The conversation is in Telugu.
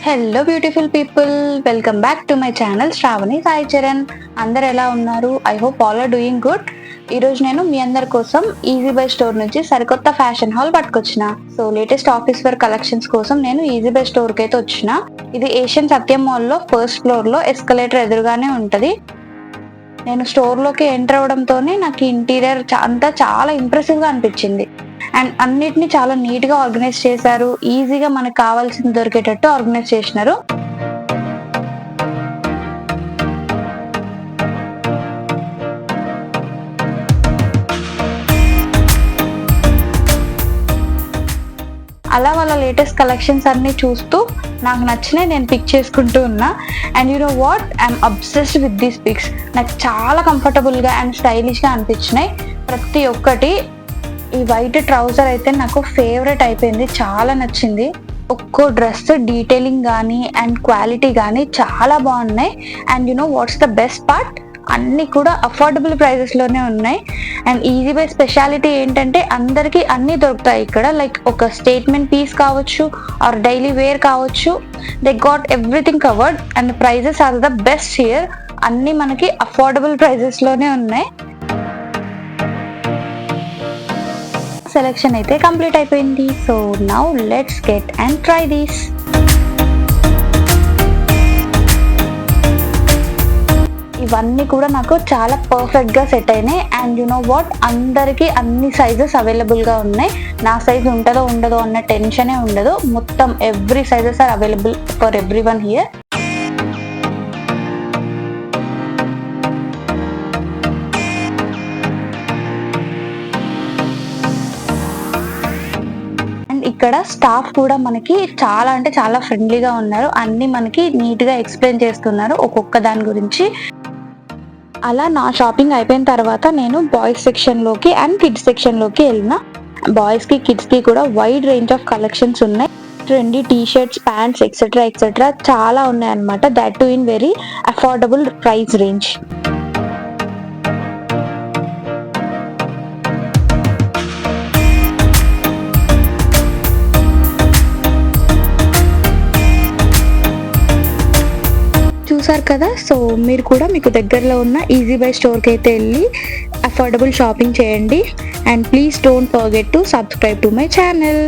Hello beautiful people, welcome back to my channel Shravani Sai Charan. అందరు ఎలా ఉన్నారు? I hope all are doing good. ఈరోజు నేను మీ అందరి కోసం ఈజీ బై స్టోర్ నుంచి సరికొత్త ఫ్యాషన్ హాల్ పట్టుకొచ్చిన. So latest office wear collections కోసం నేను ఈజీ బై స్టోర్కి అయితే వచ్చిన. ఇది ఏషియన్ సత్యం మాల్లో ఫస్ట్ ఫ్లోర్లో ఎస్కలేటర్ ఎదురుగానే ఉంటుంది. నేను స్టోర్లోకి ఎంటర్ అవ్వడంతోనే నాకు ఇంటీరియర్ అంతా చాలా ఇంప్రెసివ్గా అనిపించింది. అండ్ అన్నిటిని చాలా నీట్గా ఆర్గనైజ్ చేశారు. ఈజీగా మనకు కావాల్సింది దొరికేటట్టు ఆర్గనైజ్ చేసినారు. అలా వాళ్ళ లేటెస్ట్ కలెక్షన్స్ అన్ని చూస్తూ నాకు నచ్చినాయి నేను పిక్ చేసుకుంటూ ఉన్నా. And you know what, I'm obsessed with these picks. నాకు చాలా కంఫర్టబుల్గా అండ్ స్టైలిష్గా అనిపించినాయి ప్రతి ఒక్కటి. ఈ వైట్ ట్రౌజర్ అయితే నాకు ఫేవరెట్ అయిపోయింది, చాలా నచ్చింది. ఒక్కో డ్రెస్ డీటెయిలింగ్ కానీ అండ్ క్వాలిటీ కానీ చాలా బాగున్నాయి. And you know what's the best part, అన్నీ కూడా అఫోర్డబుల్ ప్రైజెస్లోనే ఉన్నాయి. అండ్ ఈజీ బై స్పెషాలిటీ ఏంటంటే అందరికీ అన్నీ దొరుకుతాయి ఇక్కడ. లైక్ ఒక స్టేట్మెంట్ పీస్ కావచ్చు ఆర్ డైలీ వేర్ కావచ్చు, they got everything covered. And prices are the best here. అన్నీ మనకి అఫోర్డబుల్ ప్రైజెస్లోనే ఉన్నాయి. సెలెక్షన్ అయితే కంప్లీట్ అయిపోయింది. So now let's get and try these. ఇవన్నీ కూడా నాకు చాలా పర్ఫెక్ట్గా సెట్ అయినాయి. అండ్ యు నో వాట్, అందరికీ అన్ని సైజెస్ అవైలబుల్గా ఉన్నాయి. నా సైజ్ ఉంటుందో ఉండదో అన్న టెన్షనే ఉండదు. మొత్తం every sizes are available for everyone here. ఇక్కడ స్టాఫ్ కూడా మనకి చాలా అంటే చాలా ఫ్రెండ్లీగా ఉన్నారు. అన్ని మనకి నీట్గా ఎక్స్ప్లెయిన్ చేస్తున్నారు ఒక్కొక్క దాని గురించి. అలా నా షాపింగ్ అయిపోయిన తర్వాత నేను బాయ్స్ సెక్షన్లోకి అండ్ కిడ్స్ సెక్షన్లోకి వెళ్ళిన. బాయ్స్కి కిడ్స్కి కూడా వైడ్ రేంజ్ ఆఫ్ కలెక్షన్స్ ఉన్నాయి. Trendy T shirts, pants etcetera etcetera చాలా ఉన్నాయి అన్నమాట. That to in very affordable price range. చూసారు కదా. సో మీరు కూడా మీకు దగ్గరలో ఉన్న ఈజీ బై స్టోర్కి అయితే వెళ్ళి అఫోర్డబుల్ షాపింగ్ చేయండి. And please don't forget to subscribe to my channel.